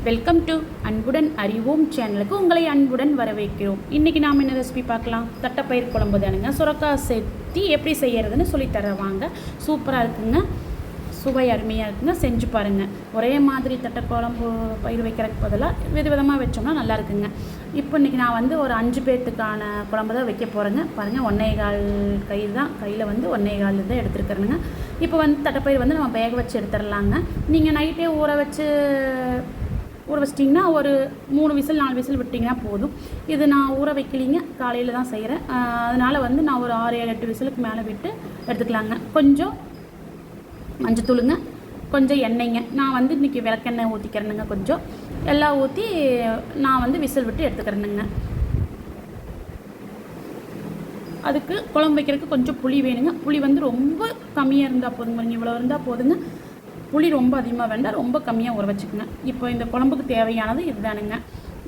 Welcome to அன்புடன் அறிவோம் சேனலுக்கு உங்களை அன்புடன் வரவேற்கிறோம். இன்றைக்கி நாம் என்ன ரெசிபி பார்க்கலாம்? தட்டைப்பயிர் குழம்பு தானுங்க. சுரக்காய் சேர்த்து எப்படி செய்கிறதுன்னு சொல்லித்தர வாங்க. சூப்பராக இருக்குங்க, சுவை அருமையாக இருக்குங்க, செஞ்சு பாருங்கள். ஒரே மாதிரி தட்டை குழம்பு பயிர் வைக்கிறதுக்கு பதிலாக விதவிதமாக வச்சோம்னா நல்லா இருக்குங்க. இப்போ இன்றைக்கி நான் வந்து ஒரு 5 பேர்த்துக்கான குழம்பு தான் வைக்க போகிறேங்க. பாருங்கள், 1.25 கை தான், கையில் வந்து 1.25 தான் எடுத்துருக்கிறேங்க. இப்போ வந்து தட்டைப்பயிர் வந்து நம்ம வேக வச்சு எடுத்துடலாங்க. நீங்கள் நைட்டே ஊற வச்சிட்டிங்கன்னா ஒரு 3 விசில் 4 விசில் விட்டிங்கன்னா போதும். இது நான் ஊற வைக்கலிங்க, காலையில் தான் செய்கிறேன். அதனால் வந்து நான் ஒரு 6 7 8 விசிலுக்கு மேலே விட்டு எடுத்துக்கலாங்க. கொஞ்சம் மஞ்சத்தூளுங்க, கொஞ்சம் எண்ணெய்ங்க. நான் வந்து இன்றைக்கி விளக்கெண்ணெய் ஊற்றிக்கிறேனுங்க. கொஞ்சம் எல்லாம் ஊற்றி நான் வந்து விசில் விட்டு எடுத்துக்கிறேனுங்க. அதுக்கு குழம்பு வைக்கிறதுக்கு கொஞ்சம் புளி வேணுங்க. புளி வந்து ரொம்ப கம்மியாக இருந்தால் போதுங்க, இவ்வளோ இருந்தால் போதுங்க. புளி ரொம்ப அதிகமாக வேண்டாம், ரொம்ப கம்மியாக ஊற வச்சுக்கோங்க. இப்போ இந்த குழம்புக்கு தேவையானது இதுதானுங்க.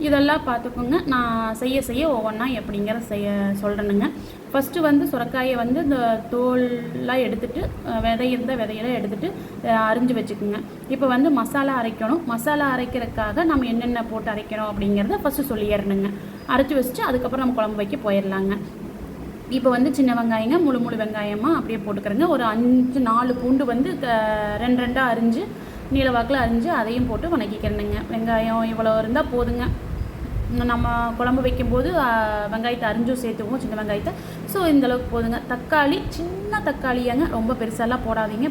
இதெல்லாம் பார்த்துக்கோங்க. நான் செய்ய ஒவ்வொன்றா எப்படிங்கிறத சொல்கிறேனுங்க. ஃபஸ்ட்டு வந்து சுரக்காயை வந்து இந்த தோல்லாம் எடுத்துகிட்டு விதை இருந்தால் விதையெல்லாம் எடுத்துகிட்டு அரிஞ்சு வச்சுக்கோங்க. இப்போ வந்து மசாலா அரைக்கணும். மசாலா அரைக்கிறதுக்காக நம்ம என்னென்ன போட்டு அரைக்கணும் அப்படிங்கிறத ஃபஸ்ட்டு சொல்லிடுறேனுங்க. அரைச்சி வச்சுட்டு அதுக்கப்புறம் நம்ம குழம்பு வைக்க போயிடலாங்க. இப்போ வந்து சின்ன வெங்காயங்க, முழு வெங்காயமாக அப்படியே போட்டுக்கிறேங்க. ஒரு 4 பூண்டு வந்து 2 அரிஞ்சு நீல வாக்கில் அரிஞ்சு அதையும் போட்டு வணக்கிக்கிறேனுங்க. வெங்காயம் இவ்வளோ இருந்தால் போதுங்க. நம்ம குழம்பு வைக்கும்போது வெங்காயத்தை அரிஞ்சும் சேர்த்துக்குவோம், சின்ன வெங்காயத்தை. ஸோ இந்தளவுக்கு போதுங்க. தக்காளி சின்ன தக்காளியாங்க, ரொம்ப பெருசாலாம் போடாதீங்க.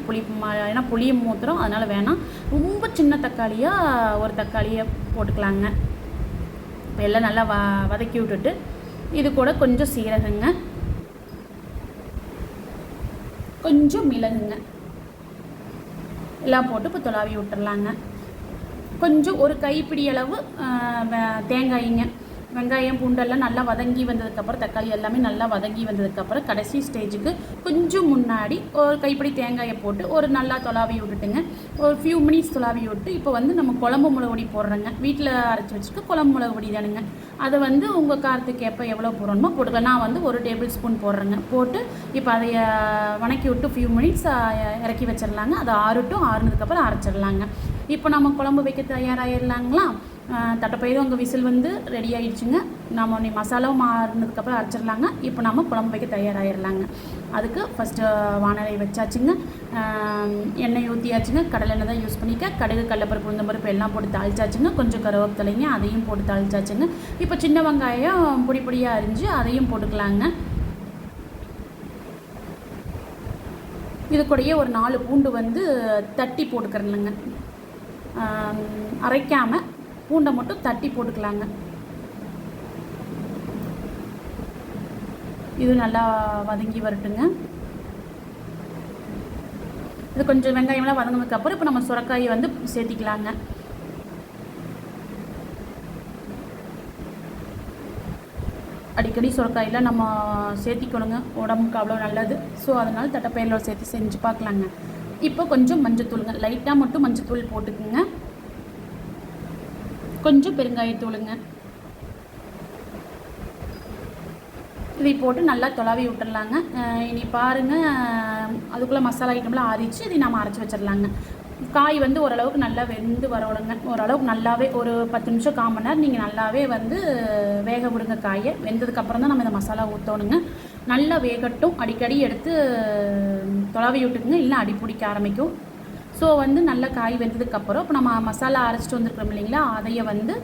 ஏன்னா புளியும் மூத்துறோம், அதனால் வேணாம். ரொம்ப சின்ன தக்காளியாக ஒரு தக்காளியை போட்டுக்கலாங்க. இப்போ எல்லாம் நல்லா வதக்கி விட்டுட்டு இது கூட கொஞ்சம் சீரகங்க, கொஞ்சம் மிளகுங்க எல்லாம் போட்டு இப்போ தொலாவி விட்டுறலாங்க. கொஞ்சம் ஒரு கைப்பிடி அளவு தேங்காய்ங்க. வெங்காயம் பூண்டெல்லாம் நல்லா வதங்கி வந்ததுக்கப்புறம், தக்காளி எல்லாமே நல்லா வதங்கி வந்ததுக்கப்புறம் கடைசி ஸ்டேஜுக்கு கொஞ்சம் முன்னாடி ஒரு கைப்பிடி தேங்காயை போட்டு ஒரு நல்லா தொலாவி விட்டுட்டுங்க. ஒரு ஃபியூ மினிட்ஸ் தொலாவி விட்டு இப்போ வந்து நம்ம குழம்பு மிளகுடி போடுறோங்க. வீட்டில் அரைச்சி வச்சுக்க குழம்பு மிளகுடி தானுங்க. அதை வந்து உங்கள் காரத்துக்கு எப்போ எவ்வளோ போடணுமோ போட்டுக்கலாம். நான் வந்து ஒரு டேபிள் ஸ்பூன் போடுறேங்க. போட்டு இப்போ அதை வணக்கி விட்டு ஃபியூ மினிட்ஸ் இறக்கி வச்சிடலாங்க. அது ஆறுனதுக்கப்புறம் அரைச்சிடலாங்க. இப்போ நம்ம குழம்பு வைக்க தயாராகிடலாங்களா? தட்டைப்பயிரும் உங்கள் விசில் வந்து ரெடி ஆகிடுச்சுங்க. நம்ம மசாலாவும் மாறினதுக்கப்புறம் அரைச்சிடலாங்க. இப்போ நம்ம குழம்பு வைக்க தயாராகிடலாங்க. அதுக்கு ஃபஸ்ட்டு வானலை வச்சாச்சுங்க. எண்ணெய் ஊற்றியாச்சுங்க. கடலை எண்ணெய் தான் யூஸ் பண்ணிக்க. கடுகு, கடலைப்பருப்பு, உளுந்தம்பருப்பு எல்லாம் போட்டு தாளிச்சாச்சுங்க. கொஞ்சம் கருவேப்பிலைங்க, அதையும் போட்டு தாளிச்சாச்சுங்க. இப்போ சின்ன வெங்காயம் பொடியாக அரிஞ்சு அதையும் போட்டுக்கலாங்க. இது கூடயே ஒரு 4 பூண்டு வந்து தட்டி போட்டுக்கிறேனுங்க. அரைக்காமல் பூண்டை மட்டும் தட்டி போட்டுக்கலாங்க. இது நல்லா வதங்கி வரட்டுங்க. இது கொஞ்சம் வெங்காயம்லாம் வதங்கினதுக்கப்புறம் இப்போ நம்ம சுரக்காயை வந்து சேர்த்திக்கலாங்க. அடிக்கடி சுரக்காயெல்லாம் நம்ம சேர்த்திக்கணுங்க, உடம்புக்கு அவ்வளோ நல்லது. ஸோ அதனால் தட்டைப்பயிரில் சேர்த்து செஞ்சு பார்க்கலாங்க. இப்போ கொஞ்சம் மஞ்சத்தூளுங்க, லைட்டாக மட்டும் மஞ்சத்தூள் போட்டுக்குங்க. கொஞ்சம் பெருங்காயத்தூளுங்க. இதை போட்டு நல்லா தொலாவி விட்டுடலாங்க. இனி பாருங்கள், அதுக்குள்ளே மசாலா ஐட்டம்லாம் ஆறிச்சு. இதை நம்ம அரைச்சி வச்சிடலாங்க. காய் வந்து ஓரளவுக்கு நல்லா வெந்து வரணுங்க. ஓரளவுக்கு நல்லாவே ஒரு 10 நிமிஷம் 1/4 மணி நேரம் நீங்கள் நல்லாவே வந்து வேக விடுங்க. காயை வெந்ததுக்கப்புறம் தான் நம்ம இந்த மசாலா ஊற்றணுங்க. நல்லா வேகட்டும். அடிக்கடி எடுத்து தொலாவி விட்டுக்குங்க, இல்லை அடி பிடிக்க ஆரம்பிக்கும். ஸோ வந்து நல்லா காய் வெந்ததுக்கப்புறம் இப்போ நம்ம மசாலா அரைச்சிட்டு வந்துருக்கிறோம் இல்லைங்களா, அதையை வந்து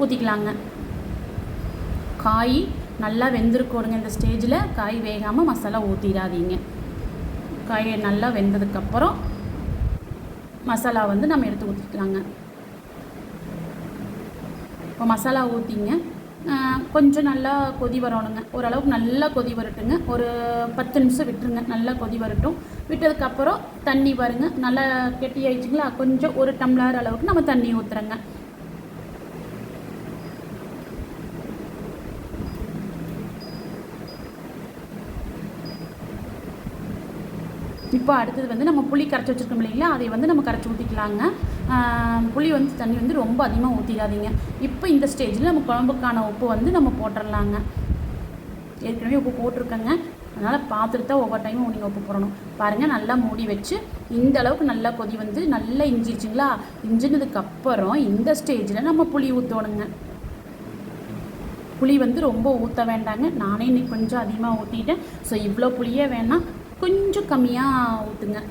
ஊற்றிக்கலாங்க. காய் நல்லா வெந்திருக்கோடுங்க. இந்த ஸ்டேஜில் காய் வேகாமல் மசாலா ஊற்றிடாதீங்க. காய் நல்லா வெந்ததுக்கப்புறம் மசாலா வந்து நம்ம எடுத்து ஊற்றிக்கலாங்க. இப்போ மசாலா ஊற்றிங்க. கொஞ்சம் நல்லா கொதி வரணுங்க. ஓரளவுக்கு நல்லா கொதி வரட்டுங்க. ஒரு 10 நிமிஷம் விட்டுருங்க. நல்லா கொதி வரட்டும். விட்டதுக்கப்புறம் தண்ணி பாருங்க நல்லா கெட்டி ஆயிடுச்சுங்களா. கொஞ்சம் 1 டம்ளர் அளவுக்கு நம்ம தண்ணி ஊற்றுறோங்க. இப்போ அடுத்தது வந்து நம்ம புளி கரைச்சி வச்சுருக்கோம் இல்லைங்களா, அதை வந்து நம்ம கரைச்சி ஊற்றிக்கலாங்க. புளி வந்து தண்ணி வந்து ரொம்ப அதிகமாக ஊற்றிடாதீங்க. இப்போ இந்த ஸ்டேஜில் நம்ம குழம்புக்கான உப்பு வந்து நம்ம போட்டுடலாங்க. ஏற்கனவே உப்பு போட்டிருக்கேங்க. அதனால் பார்த்துட்டு தான் ஒவ்வொரு டைமும் நீங்கள் உப்பு போடணும். பாருங்கள், நல்லா மூடி வச்சு இந்த அளவுக்கு நல்லா கொதி வந்து நல்லா இஞ்சிருச்சுங்களா? இஞ்சினதுக்கப்புறம் இந்த ஸ்டேஜில் நம்ம புளி ஊற்றணுங்க. புளி வந்து ரொம்ப ஊற்ற வேண்டாங்க. நானே இன்றைக்கி கொஞ்சம் அதிகமாக ஊற்றிட்டேன். ஸோ இவ்வளோ புளியே வேணாம், கொஞ்சம் கம்மியாக ஊற்றுங்க.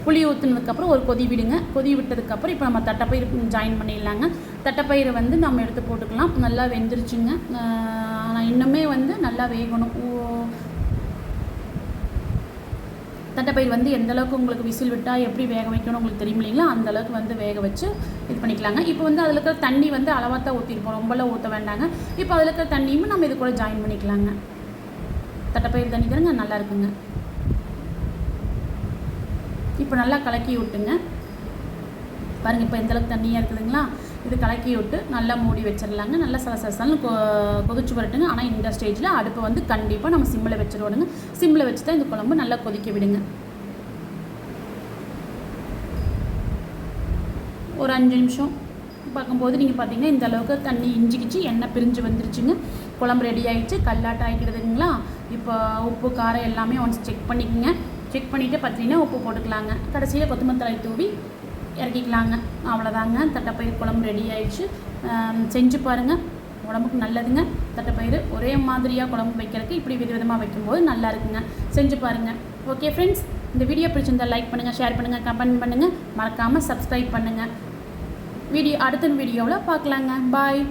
புளி ஊற்றுனதுக்கப்புறம் ஒரு கொதி விடுங்க. கொதி விட்டதுக்கப்புறம் இப்போ நம்ம தட்டைப்பயிறு ஜாயின் பண்ணிடலாங்க. தட்டைப்பயிறு வந்து நம்ம எடுத்து போட்டுக்கலாம். நல்லா வெந்துருச்சுங்க. ஆனால் இன்னுமே வந்து நல்லா வேகணும். தட்டைப்பயிறு வந்து எந்தளவுக்கு உங்களுக்கு விசில் விட்டால் எப்படி வேக வைக்கணும் உங்களுக்கு தெரியும் இல்லைங்களா? அந்தளவுக்கு வந்து வேக வச்சு இது பண்ணிக்கலாங்க. இப்போ வந்து அதில் இருக்கிற தண்ணி வந்து அளவாக தான் ஊற்றிருப்போம், ரொம்பலாம் ஊற்ற வேண்டாங்க. இப்போ அதில் இருக்கிற தண்ணியும் நம்ம இது கூட ஜாயின் பண்ணிக்கலாங்க. தட்டைப்பயிறு தண்ணி தானங்க நல்லா இருக்குங்க. இப்போ நல்லா கலக்கி விட்டுங்க. பாருங்கள், இப்போ எந்தளவுக்கு தண்ணியாக இருக்குதுங்களா? இது கலக்கி விட்டு நல்லா மூடி வச்சிடலாங்க. நல்லா சலசலன்னு கொதிச்சு வரட்டுங்க. ஆனால் இந்த ஸ்டேஜில் அடுப்பை வந்து கண்டிப்பாக நம்ம சிம்மில் வச்சுருவோடுங்க. சிம்மில் வச்சு தான் இந்த குழம்பு நல்லா கொதிக்க விடுங்க. ஒரு 5 நிமிஷம் பார்க்கும்போது நீங்கள் பார்த்தீங்கன்னா இந்த அளவுக்கு தண்ணி இஞ்சிக்கிச்சு, எண்ணெய் பிரிஞ்சு வந்துருச்சுங்க. குழம்பு ரெடி ஆகிடுச்சு, கல்லாட்டம் ஆகிடுதுங்களா? இப்போ உப்பு காரம் எல்லாமே ஒன்ஸ் செக் பண்ணிக்கோங்க. செக் பண்ணிவிட்டு பார்த்தீங்கன்னா உப்பு போட்டுக்கலாங்க. கடைசியில் கொத்தமல்லி தழை தூவி இறக்கிக்கலாங்க. அவ்வளோதாங்க, தட்டைப்பயிறு குழம்பு ரெடி ஆகிடுச்சு. செஞ்சு பாருங்கள், உடம்புக்கு நல்லதுங்க. தட்டைப்பயிறு ஒரே மாதிரியாக குழம்பு வைக்கிறதுக்கு இப்படி விதவிதமாக வைக்கும்போது நல்லா இருக்குங்க. செஞ்சு பாருங்கள். ஓகே ஃப்ரெண்ட்ஸ், இந்த வீடியோ பிடிச்சிருந்தால் லைக் பண்ணுங்கள், ஷேர் பண்ணுங்கள், கமெண்ட் பண்ணுங்கள், மறக்காமல் சப்ஸ்கிரைப் பண்ணுங்கள். அடுத்த வீடியோவில் பார்க்கலாங்க. பாய்.